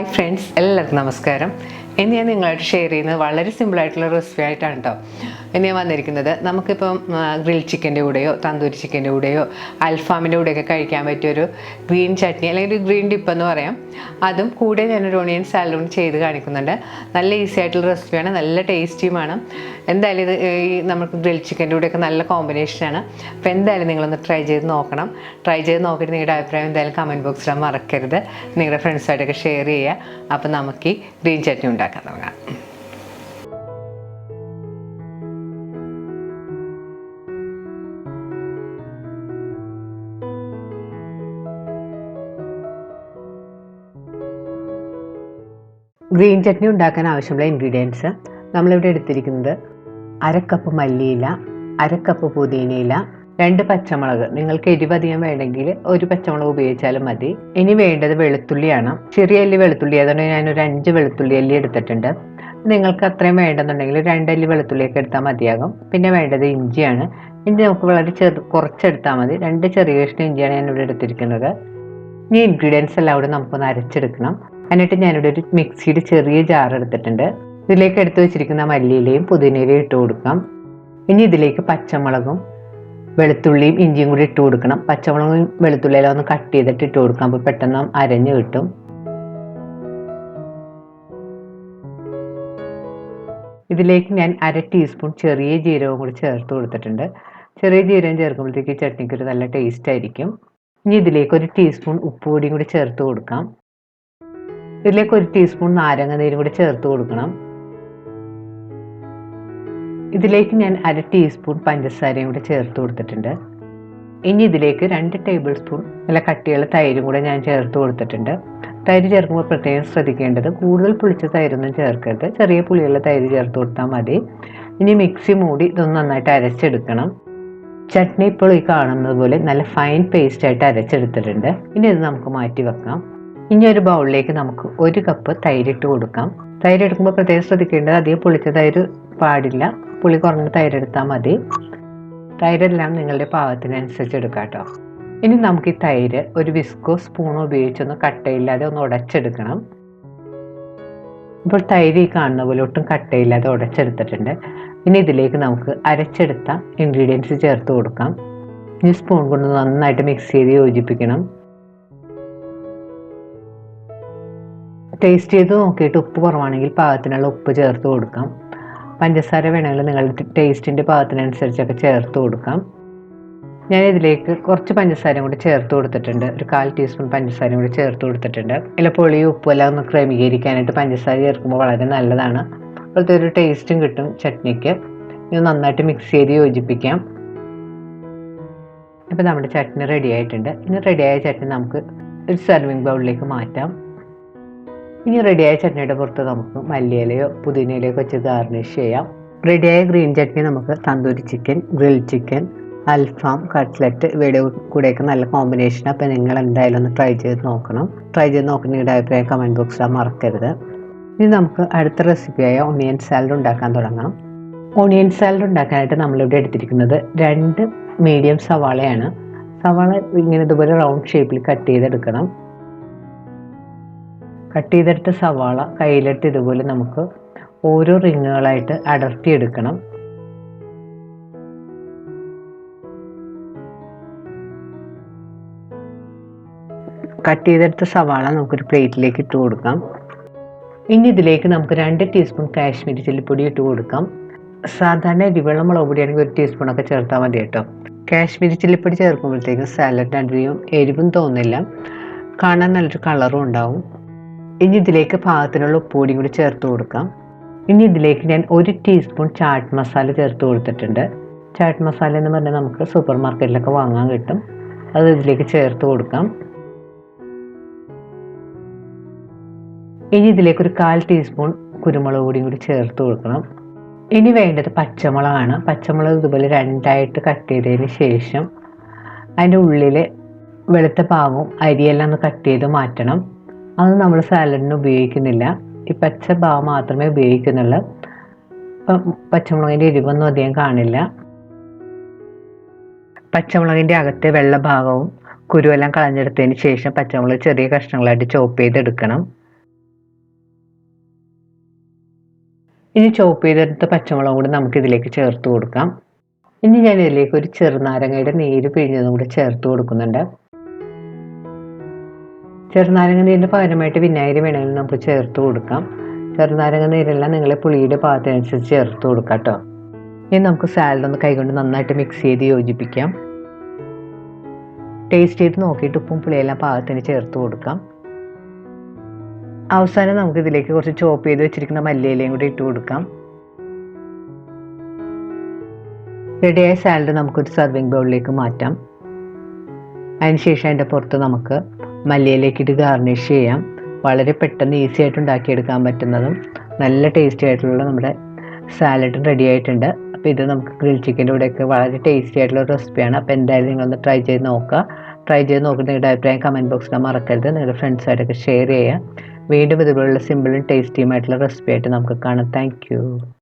Hi friends, എല്ലാവർക്കും നമസ്കാരം. ഇന്ന് ഞാൻ നിങ്ങളായിട്ട് ഷെയർ ചെയ്യുന്നത് വളരെ സിമ്പിളായിട്ടുള്ള റെസിപ്പി ആയിട്ടാണ് കേട്ടോ. ഇനി ഞാൻ വന്നിരിക്കുന്നത് നമുക്കിപ്പം ഗ്രിൽ ചിക്കൻ്റെ കൂടെയോ തന്തൂരി ചിക്കൻ്റെ കൂടെയോ അൽഫാമിൻ്റെ കൂടെയൊക്കെ കഴിക്കാൻ പറ്റിയൊരു ഗ്രീൻ ചട്നി അല്ലെങ്കിൽ ഒരു ഗ്രീൻ ഡിപ്പ് എന്ന് പറയാം. അതും കൂടെ ഞാനൊരു ഓണിയൻ സാലഡ് ചെയ്ത് കാണിക്കുന്നുണ്ട്. നല്ല ഈസി ആയിട്ടുള്ള റെസിപ്പിയാണ്, നല്ല ടേസ്റ്റിയുമാണ്. എന്തായാലും ഇത് ഈ നമുക്ക് ഗ്രിൽ ചിക്കൻ്റെ കൂടെയൊക്കെ നല്ല കോമ്പിനേഷനാണ്. അപ്പോൾ എന്തായാലും നിങ്ങളൊന്ന് ട്രൈ ചെയ്ത് നോക്കണം. ട്രൈ ചെയ്ത് നോക്കിയിട്ട് നിങ്ങളുടെ അഭിപ്രായം എന്തായാലും കമൻറ്റ് ബോക്സിൽ മറക്കരുത്. നിങ്ങളുടെ ഫ്രണ്ട്സായിട്ടൊക്കെ ഷെയർ ചെയ്യുക. അപ്പോൾ നമുക്ക് ഈ ഗ്രീൻ ചട്നി ഉണ്ടാക്കാൻ തുടങ്ങാം. ഗ്രീൻ ചട്നി ഉണ്ടാക്കാൻ ആവശ്യമുള്ള ഇൻഗ്രീഡിയൻസ് നമ്മളിവിടെ എടുത്തിരിക്കുന്നത് 1/2 കപ്പ് മല്ലിയില, 1/2 കപ്പ് പുതിനയില, 2 പച്ചമുളക്. നിങ്ങൾക്ക് എരിവധികം വേണമെങ്കിൽ 1 പച്ചമുളക് ഉപയോഗിച്ചാലും മതി. ഇനി വേണ്ടത് വെളുത്തുള്ളിയാണ്. ചെറിയ അല്ലി വെളുത്തുള്ളി, അതുകൊണ്ട് ഞാനൊരു 5 വെളുത്തുള്ളി അല്ലി എടുത്തിട്ടുണ്ട്. നിങ്ങൾക്ക് അത്രയും വേണ്ടെന്നുണ്ടെങ്കിൽ 2 അല്ലി വെളുത്തുള്ളിയൊക്കെ എടുത്താൽ മതിയാകും. പിന്നെ വേണ്ടത് ഇഞ്ചിയാണ്. ഇഞ്ചി നമുക്ക് വളരെ കുറച്ചെടുത്താൽ മതി. 2 ചെറിയ കഷ്ണം ഇഞ്ചിയാണ് ഞാനിവിടെ എടുത്തിരിക്കുന്നത്. ഈ ഇൻഗ്രീഡിയൻസ് എല്ലാം കൂടെ നമുക്കൊന്ന് അരച്ചെടുക്കണം. എന്നിട്ട് ഞാനിവിടെ ഒരു മിക്സിയുടെ ചെറിയ ജാർ എടുത്തിട്ടുണ്ട്. ഇതിലേക്ക് എടുത്തു വെച്ചിരിക്കുന്ന മല്ലിയിലയും പുതിനയിലയും ഇട്ട് കൊടുക്കാം. ഇനി ഇതിലേക്ക് പച്ചമുളകും വെളുത്തുള്ളിയും ഇഞ്ചിയും കൂടി ഇട്ട് കൊടുക്കണം. പച്ചമുളകും വെളുത്തുള്ളിയെല്ലാം ഒന്ന് കട്ട് ചെയ്തിട്ട് ഇട്ട് കൊടുക്കാം. അപ്പോൾ പെട്ടെന്ന് അരഞ്ഞു കിട്ടും. ഇതിലേക്ക് ഞാൻ 1/2 ടീസ്പൂൺ ചെറിയ ജീരകവും കൂടി ചേർത്ത് കൊടുത്തിട്ടുണ്ട്. ചെറിയ ജീരകം ചേർക്കുമ്പോഴത്തേക്ക് ചട്നിക്ക് ഒരു നല്ല ടേസ്റ്റ് ആയിരിക്കും. ഇനി ഇതിലേക്ക് 1 ടീസ്പൂൺ ഉപ്പ് പൊടിയും കൂടി ചേർത്ത് കൊടുക്കാം. ഇതിലേക്ക് 1 ടീസ്പൂൺ നാരങ്ങ നീരും കൂടി ചേർത്ത് കൊടുക്കണം. ഇതിലേക്ക് ഞാൻ 1/2 ടീസ്പൂൺ പഞ്ചസാരയും കൂടി ചേർത്ത് കൊടുത്തിട്ടുണ്ട്. ഇനി ഇതിലേക്ക് 2 ടേബിൾ സ്പൂൺ നല്ല കട്ടിയുള്ള തൈരും കൂടെ ഞാൻ ചേർത്ത് കൊടുത്തിട്ടുണ്ട്. തൈര് ചേർക്കുമ്പോൾ പ്രത്യേകം ശ്രദ്ധിക്കേണ്ടത് കൂടുതൽ പുളിച്ച തൈരൊന്നും ചേർക്കരുത്. ചെറിയ പുളിയുള്ള തൈര് ചേർത്ത് കൊടുത്താൽ മതി. ഇനി മിക്സി മൂടി ഇതൊന്ന് നന്നായിട്ട് അരച്ചെടുക്കണം. ചട്നി ഇപ്പോൾ ഈ കാണുന്നത് പോലെ നല്ല ഫൈൻ പേസ്റ്റ് ആയിട്ട് അരച്ചെടുത്തിട്ടുണ്ട്. ഇനി ഇത് നമുക്ക് മാറ്റി വെക്കാം. ഇനി ഒരു ബൗളിലേക്ക് നമുക്ക് 1 കപ്പ് തൈരിട്ട് കൊടുക്കാം. തൈര് എടുക്കുമ്പോൾ പ്രത്യേകം ശ്രദ്ധിക്കേണ്ടത് അധികം പുളിച്ച തൈര് പാടില്ല. പുളി കുറഞ്ഞ തൈര് എടുത്താൽ മതി. തൈരെല്ലാം നിങ്ങളുടെ പാകത്തിനനുസരിച്ച് എടുക്കാം കേട്ടോ. ഇനി നമുക്ക് ഈ തൈര് ഒരു വിസ്കോ സ്പൂണോ ഉപയോഗിച്ചൊന്ന് കട്ടയില്ലാതെ ഒന്ന് ഉടച്ചെടുക്കണം. ഇപ്പോൾ തൈര് ഈ കാണുന്ന പോലെ ഒട്ടും കട്ടയില്ലാതെ ഉടച്ചെടുത്തിട്ടുണ്ട്. ഇനി ഇതിലേക്ക് നമുക്ക് അരച്ചെടുത്ത ഇൻഗ്രീഡിയൻസ് ചേർത്ത് കൊടുക്കാം. ഇനി സ്പൂൺ കൊണ്ട് നന്നായിട്ട് മിക്സ് ചെയ്ത് യോജിപ്പിക്കണം. ടേസ്റ്റ് ചെയ്ത് നോക്കിയിട്ട് ഉപ്പ് കുറവാണെങ്കിൽ പാകത്തിനുള്ള ഉപ്പ് ചേർത്ത് കൊടുക്കാം. പഞ്ചസാര വേണമെങ്കിൽ നിങ്ങളുടെ ടേസ്റ്റിൻ്റെ പാകത്തിനനുസരിച്ചൊക്കെ ചേർത്ത് കൊടുക്കാം. ഞാൻ ഇതിലേക്ക് കുറച്ച് പഞ്ചസാരയും കൂടി ചേർത്ത് കൊടുത്തിട്ടുണ്ട്. ഒരു 1/4 ടീസ്പൂൺ പഞ്ചസാരയും കൂടി ചേർത്ത് കൊടുത്തിട്ടുണ്ട്. ഇതിൽ പുളിയും ഉപ്പും എല്ലാം ഒന്ന് ക്രമീകരിക്കാനായിട്ട് പഞ്ചസാര ചേർക്കുമ്പോൾ വളരെ നല്ലതാണ്. അപ്പോഴത്തെ ഒരു ടേസ്റ്റും കിട്ടും ചട്നിക്ക്. ഇത് നന്നായിട്ട് മിക്സ് ചെയ്ത് യോജിപ്പിക്കാം. ഇപ്പോൾ നമ്മുടെ ചട്നി റെഡി ആയിട്ടുണ്ട്. ഇനി റെഡിയായ ചട്നി നമുക്ക് ഒരു സെർവിങ് ബൗളിലേക്ക് മാറ്റാം. ഇനി റെഡിയായ ചട്നിയുടെ പുറത്ത് നമുക്ക് മല്ലിയിലയോ പുതിനയിലയോ വെച്ച് ഗാർണിഷ് ചെയ്യാം. റെഡിയായ ഗ്രീൻ ചട്നി നമുക്ക് തന്തൂരി ചിക്കൻ, ഗ്രിൽ ചിക്കൻ, അൽഫാം, കട്ട്ലറ്റ് ഇവയുടെ കൂടെയൊക്കെ നല്ല കോമ്പിനേഷൻ. അപ്പോൾ നിങ്ങൾ എന്തായാലും ഒന്ന് ട്രൈ ചെയ്ത് നോക്കണം. ട്രൈ ചെയ്ത് നോക്കി നിങ്ങളുടെ അഭിപ്രായം കമൻറ്റ് ബോക്സിൽ മറക്കരുത്. ഇനി നമുക്ക് അടുത്ത റെസിപ്പിയായ ഓണിയൻ സാലഡ് ഉണ്ടാക്കാൻ തുടങ്ങാം. ഓണിയൻ സാലഡ് ഉണ്ടാക്കാനായിട്ട് നമ്മളിവിടെ എടുത്തിരിക്കുന്നത് 2 മീഡിയം സവാളയാണ്. സവാള ഇങ്ങനെ ഇതുപോലെ റൗണ്ട് ഷേപ്പിൽ കട്ട് ചെയ്തെടുക്കണം. കട്ട് ചെയ്തെടുത്ത സവാള കയ്യിലിട്ട് ഇതുപോലെ നമുക്ക് ഓരോ റിങ്ങുകളായിട്ട് അടർത്തിയെടുക്കണം. കട്ട് ചെയ്തെടുത്ത സവാള നമുക്കൊരു പ്ലേറ്റിലേക്ക് ഇട്ട് കൊടുക്കാം. ഇനി ഇതിലേക്ക് നമുക്ക് 2 ടീസ്പൂൺ കാശ്മീരി ചില്ലിപ്പൊടി ഇട്ട് കൊടുക്കാം. സാധാരണ എരിവെള്ള മുളക് പൊടിയാണെങ്കിൽ 1 ടീസ്പൂണൊക്കെ ചേർത്താൽ മതി കേട്ടോ. കാശ്മീരി ചില്ലിപ്പൊടി ചേർക്കുമ്പോഴത്തേക്കും സാലഡിന് അധികം എരിവും തോന്നില്ല, കാണാൻ നല്ലൊരു കളറും ഉണ്ടാവും. ഇനി ഇതിലേക്ക് പാകത്തിനുള്ള ഉപ്പുപൊടിയും കൂടി ചേർത്ത് കൊടുക്കാം. ഇനി ഇതിലേക്ക് ഞാൻ 1 ടീസ്പൂൺ ചാട്ട് മസാല ചേർത്ത് കൊടുത്തിട്ടുണ്ട്. ചാട്ട് മസാല എന്ന് പറഞ്ഞാൽ നമുക്ക് സൂപ്പർ മാർക്കറ്റിലൊക്കെ വാങ്ങാൻ കിട്ടും. അത് ഇതിലേക്ക് ചേർത്ത് കൊടുക്കാം. ഇനി ഇതിലേക്ക് ഒരു 1/4 ടീസ്പൂൺ കുരുമുളക് പൊടിയും കൂടി ചേർത്ത് കൊടുക്കണം. ഇനി വേണ്ടത് പച്ചമുളകാണ്. പച്ചമുളക് ഇതുപോലെ 2ആയിട്ട് കട്ട് ചെയ്തതിന് ശേഷം അതിൻ്റെ ഉള്ളിൽ വെളുത്ത ഭാഗവും അരിയെല്ലാം ഒന്ന് കട്ട് ചെയ്ത് മാറ്റണം. അത് നമ്മൾ സാലഡിന് ഉപയോഗിക്കുന്നില്ല. ഈ പച്ച ഭാഗം മാത്രമേ ഉപയോഗിക്കുന്നുള്ളൂ. പച്ചമുളകിൻ്റെ എരിവൊന്നും അധികം കാണില്ല. പച്ചമുളകിൻ്റെ അകത്തെ വെള്ള ഭാഗവും കുരുവെല്ലാം കളഞ്ഞെടുത്തതിന് ശേഷം പച്ചമുളക് ചെറിയ കഷ്ണങ്ങളായിട്ട് ചോപ്പ് ചെയ്തെടുക്കണം. ഇനി ചോപ്പ് ചെയ്തെടുത്ത പച്ചമുളകും കൂടി നമുക്കിതിലേക്ക് ചേർത്ത് കൊടുക്കാം. ഇനി ഞാൻ ഇതിലേക്ക് ഒരു ചെറുനാരങ്ങയുടെ നീര് പിഴിഞ്ഞതും കൂടി ചേർത്ത് കൊടുക്കുന്നുണ്ട്. ചെറുനാരങ്ങ നീരിന് പകരമായിട്ട് വിനാഗിരി വേണമെങ്കിൽ നമുക്ക് ചേർത്ത് കൊടുക്കാം. ചെറുനാരങ്ങ നീരെല്ലാം നിങ്ങളെ പുളിയുടെ പാകത്തിനനുസരിച്ച് ചേർത്ത് കൊടുക്കാം കേട്ടോ. ഇനി നമുക്ക് സാലഡ് ഒന്ന് കൈകൊണ്ട് നന്നായിട്ട് മിക്സ് ചെയ്ത് യോജിപ്പിക്കാം. ടേസ്റ്റ് ചെയ്ത് നോക്കിയിട്ട് ഉപ്പും പുളിയെല്ലാം പാകത്തിന് ചേർത്ത് കൊടുക്കാം. അവസാനം നമുക്ക് ഇതിലേക്ക് കുറച്ച് ചോപ്പ് ചെയ്ത് വെച്ചിരിക്കുന്ന മല്ലിയിലയും കൂടി ഇട്ട് കൊടുക്കാം. റെഡിയായ സാലഡ് നമുക്കൊരു സർവിങ് ബൗളിലേക്ക് മാറ്റാം. അതിനുശേഷം അതിൻ്റെ പുറത്ത് നമുക്ക് മല്ലിയിലേക്ക് ഇട്ട് ഗാർണിഷ് ചെയ്യാം. വളരെ പെട്ടെന്ന് ഈസി ആയിട്ട് ഉണ്ടാക്കിയെടുക്കാൻ പറ്റുന്നതും നല്ല ടേസ്റ്റി ആയിട്ടുള്ള നമ്മുടെ സാലഡ് റെഡി ആയിട്ടുണ്ട്. അപ്പോൾ ഇത് നമുക്ക് ഗ്രിൽ ചിക്കൻ്റെ കൂടെയൊക്കെ വളരെ ടേസ്റ്റി ആയിട്ടുള്ള റെസിപ്പിയാണ്. അപ്പോൾ എന്തായാലും നിങ്ങളൊന്ന് ട്രൈ ചെയ്ത് നോക്കുക. ട്രൈ ചെയ്ത് നോക്കിയിട്ട് നിങ്ങളുടെ അഭിപ്രായം കമൻറ്റ് ബോക്സിൽ മറക്കരുത്. നിങ്ങളുടെ ഫ്രണ്ട്സായിട്ടൊക്കെ ഷെയർ ചെയ്യുക. വീണ്ടും ഇതുപോലുള്ള സിമ്പിളും ടേസ്റ്റിയുമായിട്ടുള്ള റെസിപ്പി ആയിട്ട് നമുക്ക് കാണാം. Thank you.